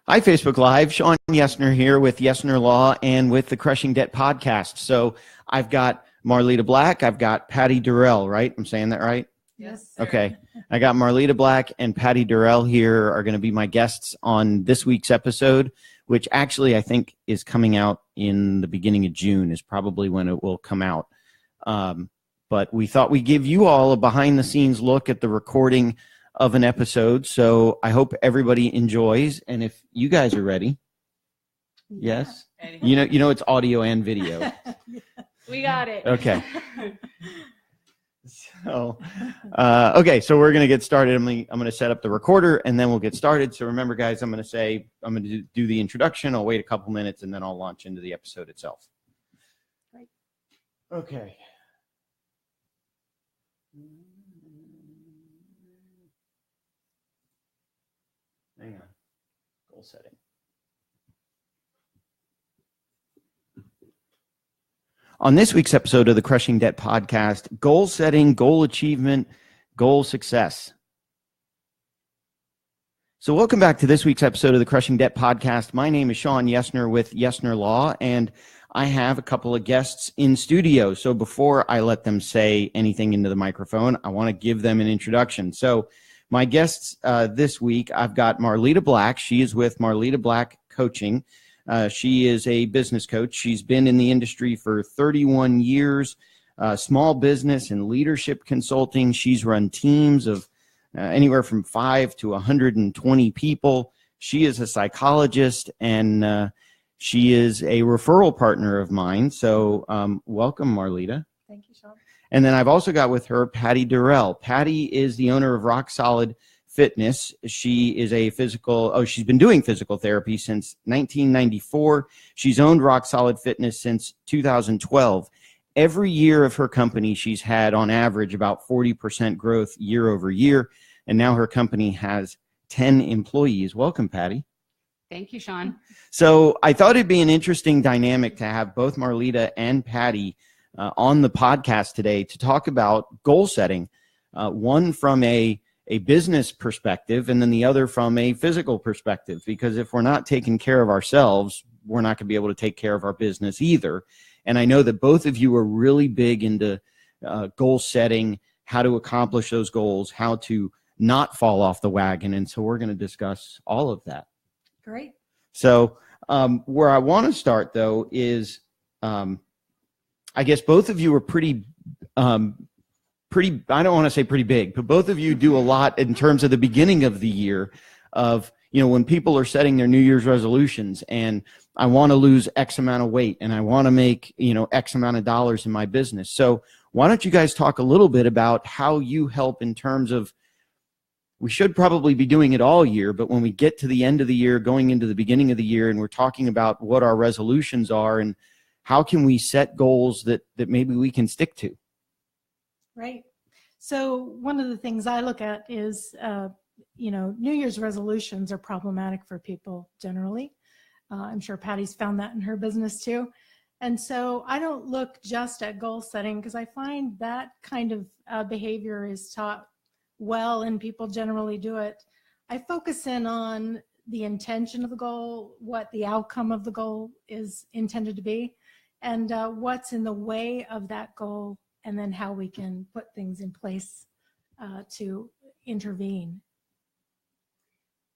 Hi, Facebook Live. Sean Yesner here with Yesner Law and with the Crushing Debt podcast. So I've got Marleta Black. I've got Patty Durell, right? I'm saying that right? Yes, sir. Okay. I got Marleta Black and Patty Durell here are going to be my guests on this week's episode, which actually I think is coming out in the beginning of June is probably when it will come out. But we thought we'd give you all a behind-the-scenes look at the recording of an episode. So I hope everybody enjoys. And if you guys are ready, yes, you know, it's audio and video. We got it. Okay. So, okay. So we're going to get started. I'm going to set up the recorder and then we'll get started. So remember guys, I'm going to do the introduction. I'll wait a couple minutes and then I'll launch into the episode itself. Right. Okay. Hang on. Goal setting. On this week's episode of the Crushing Debt podcast, goal setting, goal achievement, goal success. So welcome back to this week's episode of the Crushing Debt podcast. My name is Sean Yesner with Yesner Law, and I have a couple of guests in studio. So before I let them say anything into the microphone, I want to give them an introduction. So my guests this week, I've got Marleta Black. She is with Marleta Black Coaching. She is a business coach. She's been in the industry for 31 years, small business and leadership consulting. She's run teams of anywhere from 5 to 120 people. She is a psychologist, and she is a referral partner of mine. So welcome, Marleta. Thank you, Sean. And then I've also got with her Patty Durell. Patty is the owner of Rock Solid Fitness. She is she's been doing physical therapy since 1994. She's owned Rock Solid Fitness since 2012. Every year of her company, she's had on average about 40% growth year over year. And now her company has 10 employees. Welcome, Patty. Thank you, Sean. So I thought it'd be an interesting dynamic to have both Marleta and Patty on the podcast today to talk about goal setting, one from a business perspective and then the other from a physical perspective, because if we're not taking care of ourselves, we're not going to be able to take care of our business either. And I know that both of you are really big into goal setting, how to accomplish those goals, how to not fall off the wagon. And so we're going to discuss all of that. Great. So where I want to start, though, is I guess both of you are pretty, I don't want to say pretty big, but both of you do a lot in terms of the beginning of the year of, when people are setting their New Year's resolutions and I want to lose X amount of weight and I want to make, X amount of dollars in my business. So why don't you guys talk a little bit about how you help in terms of, we should probably be doing it all year, but when we get to the end of the year, going into the beginning of the year, and we're talking about what our resolutions are and how can we set goals that maybe we can stick to? Right. So one of the things I look at is, New Year's resolutions are problematic for people generally. I'm sure Patty's found that in her business too. And so I don't look just at goal setting because I find that kind of behavior is taught well and people generally do it. I focus in on the intention of the goal, what the outcome of the goal is intended to be, and what's in the way of that goal, and then how we can put things in place to intervene.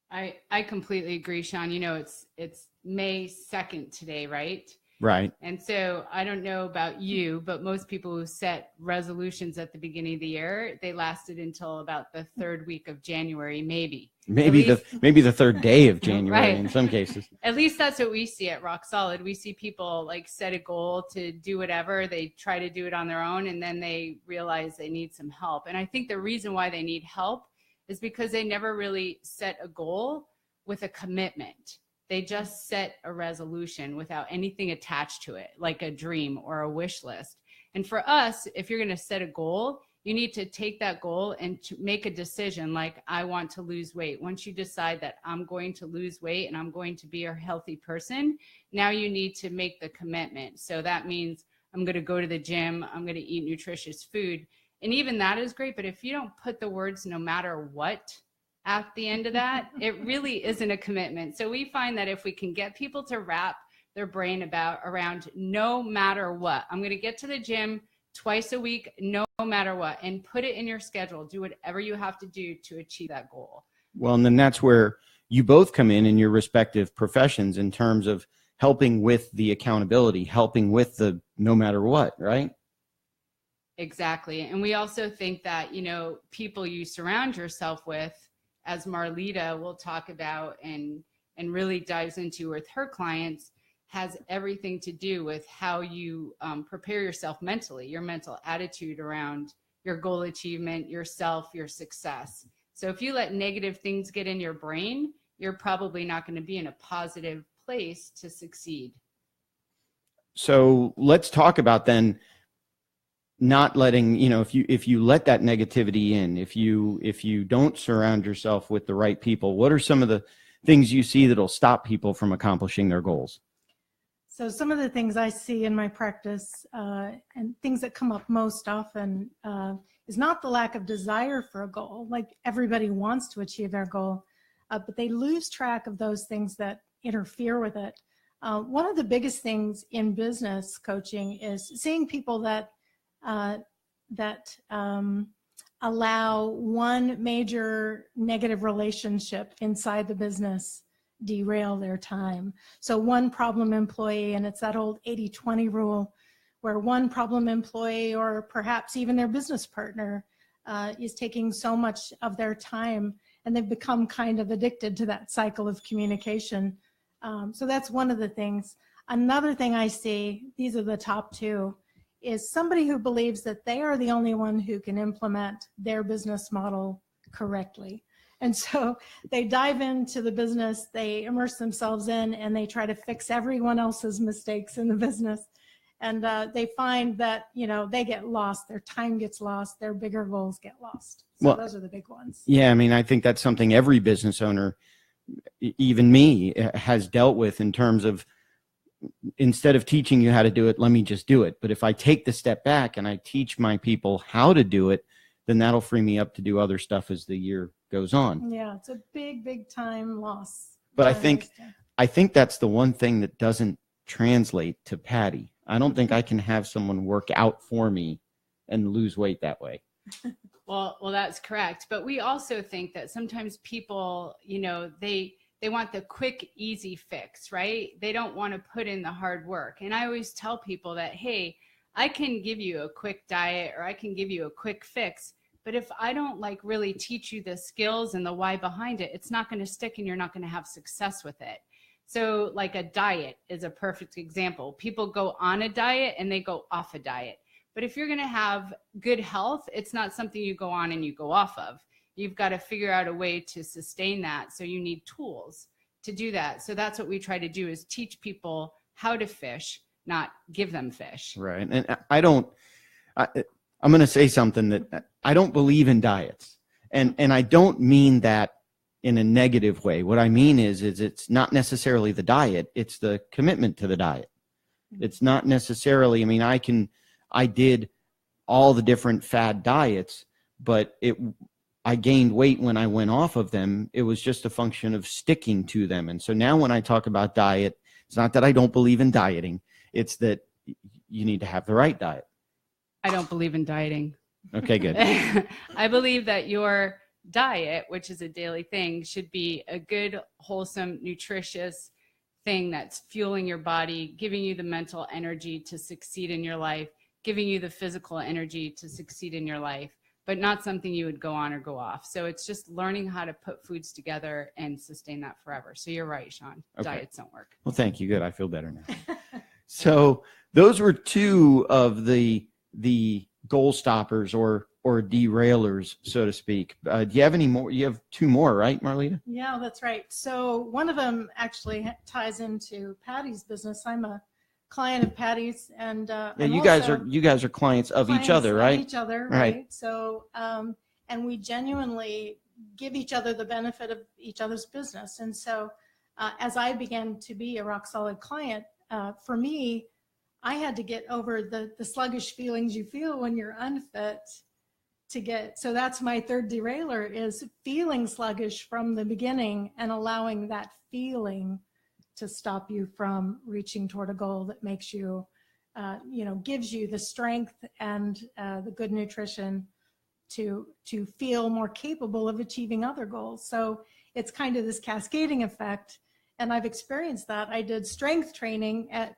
I completely agree, Sean. It's May 2nd today, right? Right. And so I don't know about you, but most people who set resolutions at the beginning of the year, they lasted until about the third week of January, maybe the third day of January. Right. In some cases. At least that's what we see at Rock Solid. We see people like set a goal to do whatever. They try to do it on their own, and then they realize they need some help. And I think the reason why they need help is because they never really set a goal with a commitment. They just set a resolution without anything attached to it, like a dream or a wish list. And for us, if you're going to set a goal, you need to take that goal and to make a decision like, I want to lose weight. Once you decide that I'm going to lose weight and I'm going to be a healthy person, now you need to make the commitment. So that means I'm going to go to the gym, I'm going to eat nutritious food. And even that is great. But if you don't put the words no matter what at the end of that, it really isn't a commitment. So we find that if we can get people to wrap their brain around no matter what, I'm going to get to the gym twice a week, no matter what, and put it in your schedule. Do whatever you have to do to achieve that goal. Well, and then that's where you both come in your respective professions in terms of helping with the accountability, helping with the no matter what, right? Exactly. And we also think that, people you surround yourself with, as Marleta will talk about and really dives into with her clients, has everything to do with how you prepare yourself mentally, your mental attitude around your goal achievement, yourself, your success. So if you let negative things get in your brain, you're probably not going to be in a positive place to succeed. So let's talk about then not letting, if you let that negativity in, if you don't surround yourself with the right people, what are some of the things you see that'll stop people from accomplishing their goals? So some of the things I see in my practice and things that come up most often is not the lack of desire for a goal. Like everybody wants to achieve their goal, but they lose track of those things that interfere with it. One of the biggest things in business coaching is seeing people that allow one major negative relationship inside the business derail their time. So one problem employee, and it's that old 80-20 rule, where one problem employee or perhaps even their business partner is taking so much of their time, and they've become kind of addicted to that cycle of communication. So that's one of the things. Another thing I see, these are the top two, is somebody who believes that they are the only one who can implement their business model correctly. And so they dive into the business, they immerse themselves in, and they try to fix everyone else's mistakes in the business. And they find that, they get lost, their time gets lost, their bigger goals get lost. So those are the big ones. Yeah, I think that's something every business owner, even me, has dealt with in terms of, instead of teaching you how to do it, let me just do it. But if I take the step back and I teach my people how to do it, then that'll free me up to do other stuff as the year goes on. Yeah, it's a big time loss. But I think that's the one thing that doesn't translate to Patty. I don't think I can have someone work out for me and lose weight that way. Well, that's correct. But we also think that sometimes people, they want the quick, easy fix, right? They don't want to put in the hard work. And I always tell people that, hey, I can give you a quick diet or I can give you a quick fix, but if I don't really teach you the skills and the why behind it, it's not going to stick and you're not going to have success with it. So like a diet is a perfect example. People go on a diet and they go off a diet. But if you're going to have good health, it's not something you go on and you go off of. You've got to figure out a way to sustain that. So you need tools to do that. So that's what we try to do, is teach people how to fish, not give them fish. Right. And I'm going to say something that I don't believe in diets. And I don't mean that in a negative way. What I mean is it's not necessarily the diet. It's the commitment to the diet. It's not necessarily, I did all the different fad diets, but I gained weight when I went off of them. It was just a function of sticking to them. And so now when I talk about diet, it's not that I don't believe in dieting. It's that you need to have the right diet. I don't believe in dieting. Okay, good. I believe that your diet, which is a daily thing, should be a good, wholesome, nutritious thing that's fueling your body, giving you the mental energy to succeed in your life, giving you the physical energy to succeed in your life, but not something you would go on or go off. So it's just learning how to put foods together and sustain that forever. So you're right, Sean. Okay. Diets don't work. Well, thank you. Good. I feel better now. So those were two of the goal stoppers or derailers, so to speak. Do you have any more? You have two more, right, Marleta? Yeah, that's right. So one of them actually ties into Patty's business. I'm a client of Patty's, and you guys are clients of each other, right? Each other, right? So and we genuinely give each other the benefit of each other's business. And so as I began to be a rock solid client, for me, I had to get over the sluggish feelings you feel when you're unfit so that's my third derailer, is feeling sluggish from the beginning and allowing that feeling to stop you from reaching toward a goal that makes you, gives you the strength and the good nutrition to feel more capable of achieving other goals. So it's kind of this cascading effect. And I've experienced that. I did strength training at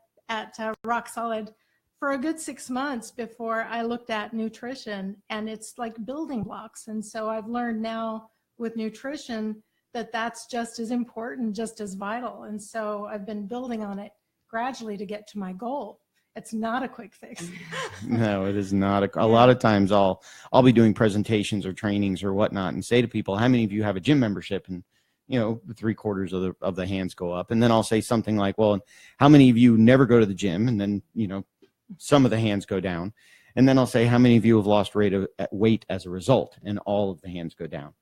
Rock Solid for a good 6 months before I looked at nutrition, and it's like building blocks. And so I've learned now with nutrition that that's just as important, just as vital. And so I've been building on it gradually to get to my goal. It's not a quick fix. No, it is not. A lot of times I'll be doing presentations or trainings or whatnot and say to people, how many of you have a gym membership? And, 3/4 of the hands go up. And then I'll say something like, well, how many of you never go to the gym? And then, some of the hands go down. And then I'll say, how many of you have lost weight as a result? And all of the hands go down.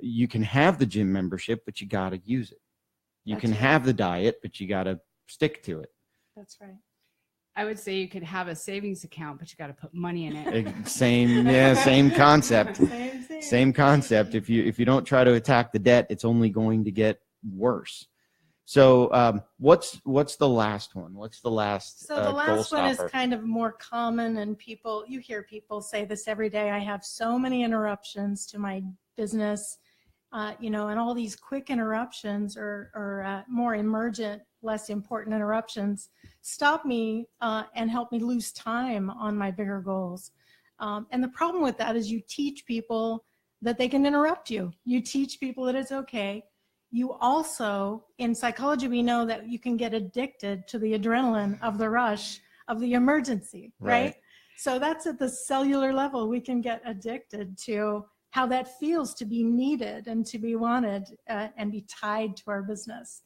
You can have the gym membership, but you got to use it. You can have the diet, but you got to stick to it. That's right. I would say you could have a savings account, but you got to put money in it. Same concept. Same Concept. If you don't try to attack the debt, it's only going to get worse. So what's the last one? What's the last? So the last goal one is stopper? kind of more common, and you hear people say this every day. I have so many interruptions to my business, and all these quick interruptions or more emergent, less important interruptions stop me and help me lose time on my bigger goals. And the problem with that is you teach people that they can interrupt you. You teach people that it's okay. You also, in psychology, we know that you can get addicted to the adrenaline of the rush of the emergency, right? So that's at the cellular level. We can get addicted to how that feels to be needed and to be wanted and be tied to our business.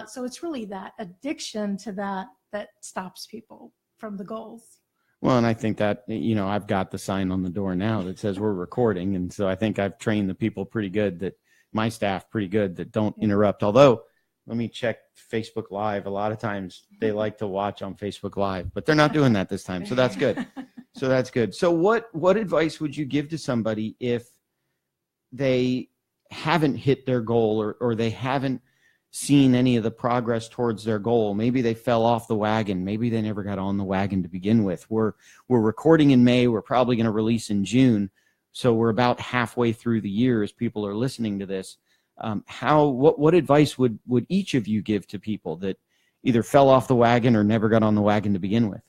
So it's really that addiction to that stops people from the goals. Well, and I think that, I've got the sign on the door now that says we're recording. And so I think I've trained the people pretty good, my staff pretty good, that don't interrupt. Although, let me check Facebook Live. A lot of times they like to watch on Facebook Live, but they're not doing that this time. So that's good. So what advice would you give to somebody if they haven't hit their goal or they haven't seen any of the progress towards their goal? Maybe they fell off the wagon. Maybe they never got on the wagon to begin with. We're recording in May. We're probably going to release in June. So we're about halfway through the year as people are listening to this. What advice would each of you give to people that either fell off the wagon or never got on the wagon to begin with?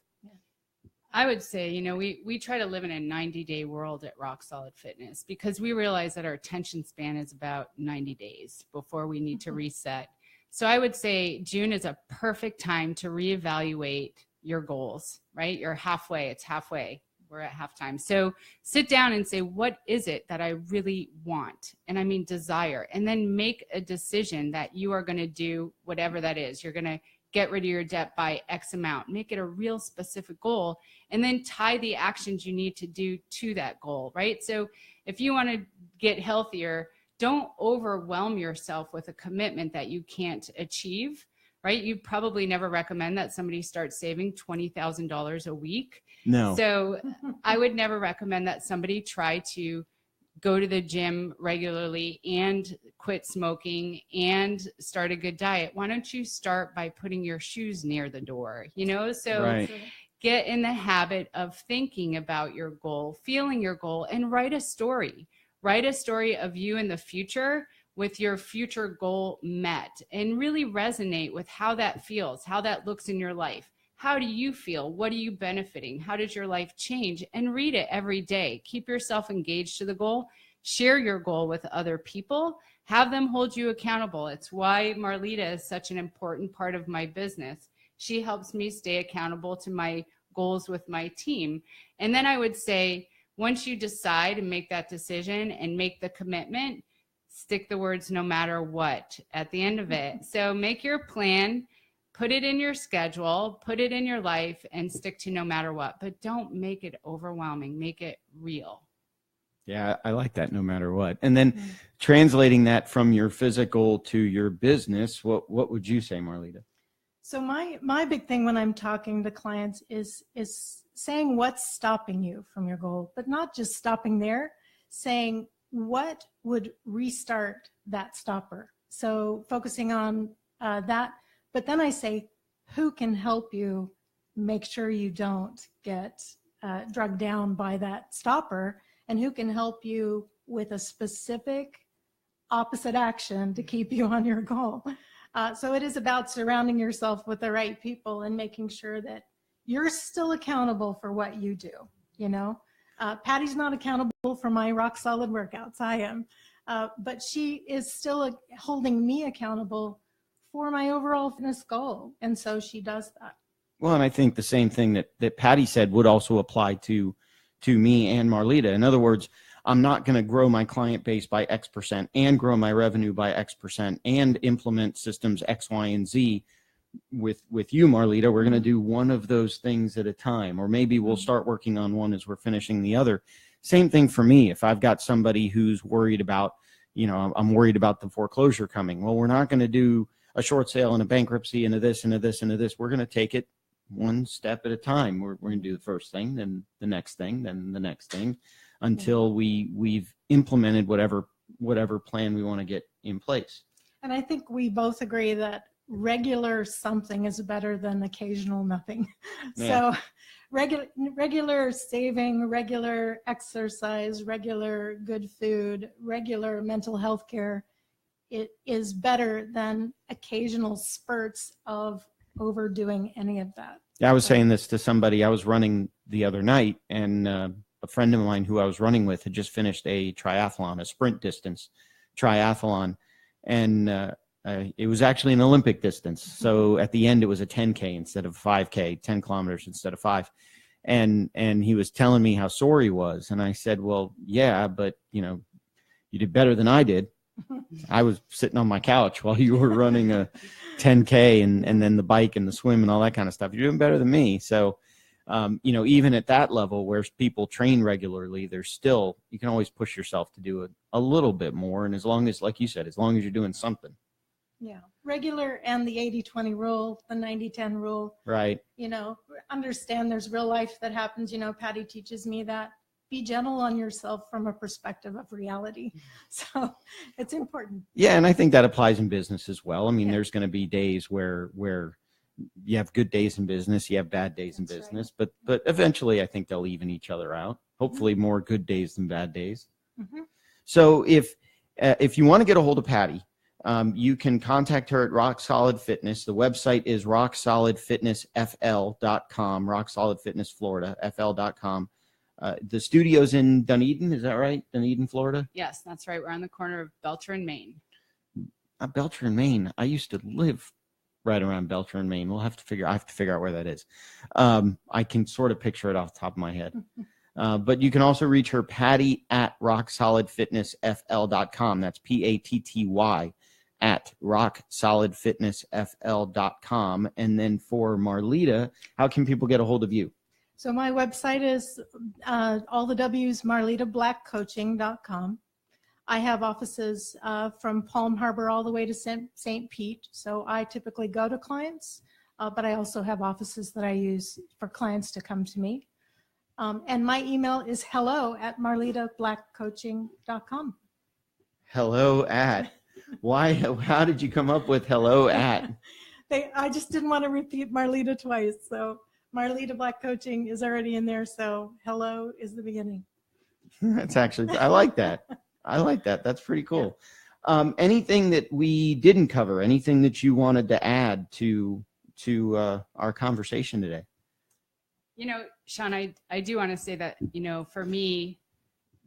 I would say, we try to live in a 90-day world at Rock Solid Fitness because we realize that our attention span is about 90 days before we need to reset. So I would say June is a perfect time to reevaluate your goals, right? You're halfway. It's halfway. We're at halftime. So sit down and say, what is it that I really want? And I mean desire. And then make a decision that you are going to do whatever that is. You're going to get rid of your debt by X amount. Make it a real specific goal. And then tie the actions you need to do to that goal, right? So if you want to get healthier, don't overwhelm yourself with a commitment that you can't achieve, right? You probably never recommend that somebody start saving $20,000 a week. No. So I would never recommend that somebody try to go to the gym regularly and quit smoking and start a good diet. Why don't you start by putting your shoes near the door, So Right. Get in the habit of thinking about your goal, feeling your goal, and write a story. Write a story of you in the future with your future goal met and really resonate with how that feels, how that looks in your life. How do you feel? What are you benefiting? How does your life change? And read it every day. Keep yourself engaged to the goal. Share your goal with other people. Have them hold you accountable. It's why Marleta is such an important part of my business. She helps me stay accountable to my goals with my team. And then I would say, once you decide and make that decision and make the commitment, stick the words no matter what at the end of it. So make your plan. Put it in your schedule, put it in your life, and stick to no matter what. But don't make it overwhelming. Make it real. Yeah, I like that, no matter what. And then translating that from your physical to your business, what would you say, Marleta? So my big thing when I'm talking to clients is saying what's stopping you from your goal, but not just stopping there. saying what would restart that stopper. So focusing on that, but then I say, who can help you make sure you don't get drugged down by that stopper, and who can help you with a specific opposite action to keep you on your goal. So it is about surrounding yourself with the right people and making sure that you're still accountable for what you do. You know, Patty's not accountable for my rock solid workouts. I am, but she is still holding me accountable for my overall fitness goal. And so she does that. Well, and I think the same thing that Patty said would also apply to me and Marleta. In other words, I'm not going to grow my client base by X% and grow my revenue by X% and implement systems X, Y, and Z with you, Marleta. We're going to do one of those things at a time, or maybe we'll start working on one as we're finishing the other. Same thing for me. If I've got somebody who's worried about, I'm worried about the foreclosure coming. Well, we're not going to do a short sale and a bankruptcy and a this and a this and a this. We're going to take it one step at a time. We're going to do the first thing, then the next thing, then the next thing, until we've implemented whatever plan we want to get in place. And I think we both agree that regular something is better than occasional nothing. Yeah. So regular saving, regular exercise, regular good food, regular mental health care, it is better than occasional spurts of overdoing any of that. Yeah, I was saying this to somebody. I was running the other night, and a friend of mine who I was running with had just finished a triathlon, a sprint distance triathlon, and it was actually an Olympic distance. So at the end, it was a 10K instead of 5K, 10 kilometers instead of 5. And he was telling me how sore he was, and I said, well, yeah, but you did better than I did. I was sitting on my couch while you were running a 10K and then the bike and the swim and all that kind of stuff. You're doing better than me. So, even at that level where people train regularly, there's still, you can always push yourself to do a little bit more. And as long as, like you said, as long as you're doing something. Yeah. Regular and the 80-20 rule, the 90-10 rule. Right. Understand there's real life that happens. Patty teaches me that. Be gentle on yourself from a perspective of reality. So it's important. Yeah, and I think that applies in business as well. I mean, there's going to be days where you have good days in business, you have bad days in business, right. but eventually I think they'll even each other out. Hopefully more good days than bad days. Mm-hmm. So if you want to get a hold of Patty, you can contact her at Rock Solid Fitness. The website is rocksolidfitnessfl.com, Rock Solid Fitness Florida, fl.com. The studio's in Dunedin, is that right? Dunedin, Florida? Yes, that's right. We're on the corner of Belcher and Maine. Belcher and Maine. I used to live right around Belcher and Maine. I have to figure out where that is. I can sort of picture it off the top of my head. But you can also reach her, Patty, at rocksolidfitnessfl.com. That's PATTY at rocksolidfitnessfl.com. And then for Marleta, how can people get a hold of you? So my website is all the W's, marletablackcoaching.com. I have offices from Palm Harbor all the way to St. Pete. So I typically go to clients, but I also have offices that I use for clients to come to me. And my email is hello@marletablackcoaching.com. Hello at. Why? How did you come up with hello at? I just didn't want to repeat Marleta twice. So Marleta Black Coaching is already in there. So hello is the beginning. That's actually, I like that. That's pretty cool. Anything that we didn't cover, anything that you wanted to add to our conversation today? Sean, I do want to say that, for me,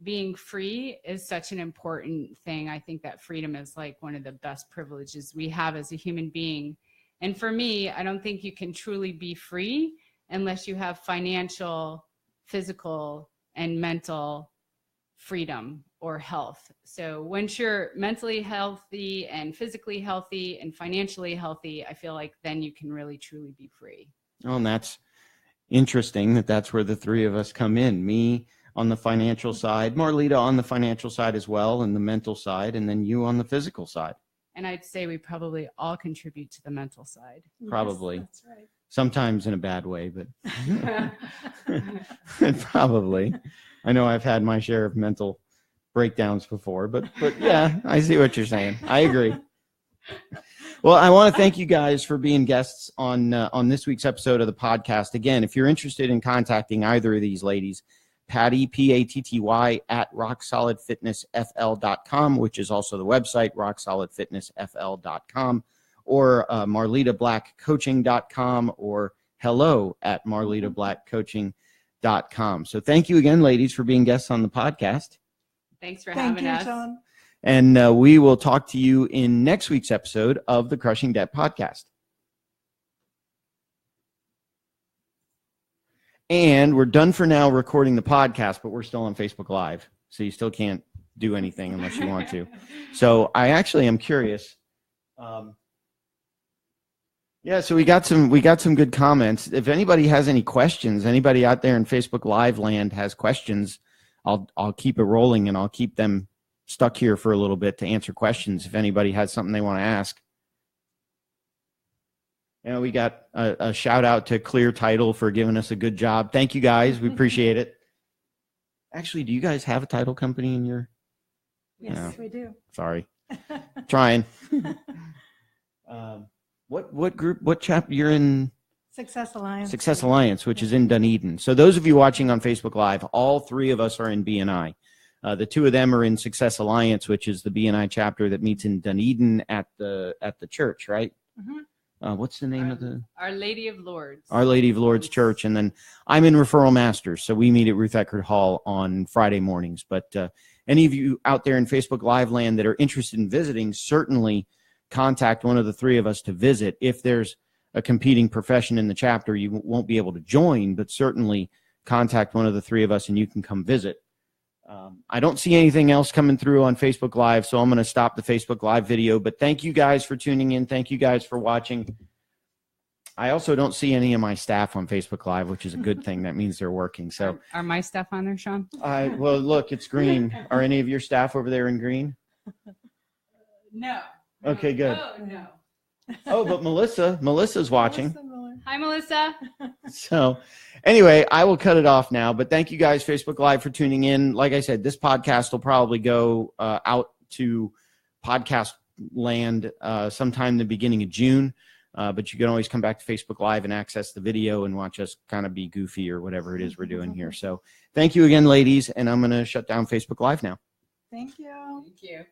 being free is such an important thing. I think that freedom is like one of the best privileges we have as a human being. And for me, I don't think you can truly be free unless you have financial, physical, and mental freedom or health. So once you're mentally healthy and physically healthy and financially healthy, I feel like then you can really truly be free. Oh, and that's interesting that's where the three of us come in. Me on the financial side, Marleta on the financial side as well, and the mental side, and then you on the physical side. And I'd say we probably all contribute to the mental side. Probably. Yes, that's right. Sometimes in a bad way, but probably. I know I've had my share of mental breakdowns before, but yeah, I see what you're saying. I agree. Well, I want to thank you guys for being guests on this week's episode of the podcast. Again, if you're interested in contacting either of these ladies, Patty, Patty, at rocksolidfitnessfl.com, which is also the website, rocksolidfitnessfl.com, or marletablackcoaching.com, or hello at marletablackcoaching.com. So thank you again, ladies, for being guests on the podcast. Thanks for having us. Sean. And we will talk to you in next week's episode of the Crushing Debt podcast. And we're done for now recording the podcast, but we're still on Facebook Live. So you still can't do anything unless you want to. So I actually am curious. Yeah, so we got some good comments. If anybody has any questions, anybody out there in Facebook Live land has questions, I'll keep it rolling and I'll keep them stuck here for a little bit to answer questions if anybody has something they want to ask. You know, we got a shout out to Clear Title for giving us a good job. Thank you guys. We appreciate it. Actually, do you guys have a title company in your? Yes, No. we do. Sorry. Trying. What group, what chapter you're in? Success Alliance. Success Alliance, which is in Dunedin. So those of you watching on Facebook Live, all three of us are in BNI. The two of them are in Success Alliance, which is the BNI chapter that meets in Dunedin at the church, right? Mm-hmm. What's the name of the? Our Lady of Lourdes. Our Lady of Lourdes Church. And then I'm in Referral Masters. So we meet at Ruth Eckerd Hall on Friday mornings. But any of you out there in Facebook Live land that are interested in visiting, certainly contact one of the three of us to visit. If there's a competing profession in the chapter, you won't be able to join, but certainly contact one of the three of us and you can come visit. I don't see anything else coming through on Facebook Live, so I'm going to stop the Facebook Live video. But thank you guys for tuning in. Thank you guys for watching. I also don't see any of my staff on Facebook Live, which is a good thing. That means they're working. So, Are my staff on there, Sean? well, look, it's green. Are any of your staff over there in green? No. Okay, good. Oh, no. Oh, but Melissa's watching. Hi, Melissa. So anyway, I will cut it off now, but thank you guys, Facebook Live, for tuning in. Like I said, this podcast will probably go out to podcast land sometime in the beginning of June, but you can always come back to Facebook Live and access the video and watch us kind of be goofy or whatever it is we're doing here. So thank you again, ladies, and I'm going to shut down Facebook Live now. Thank you. Thank you.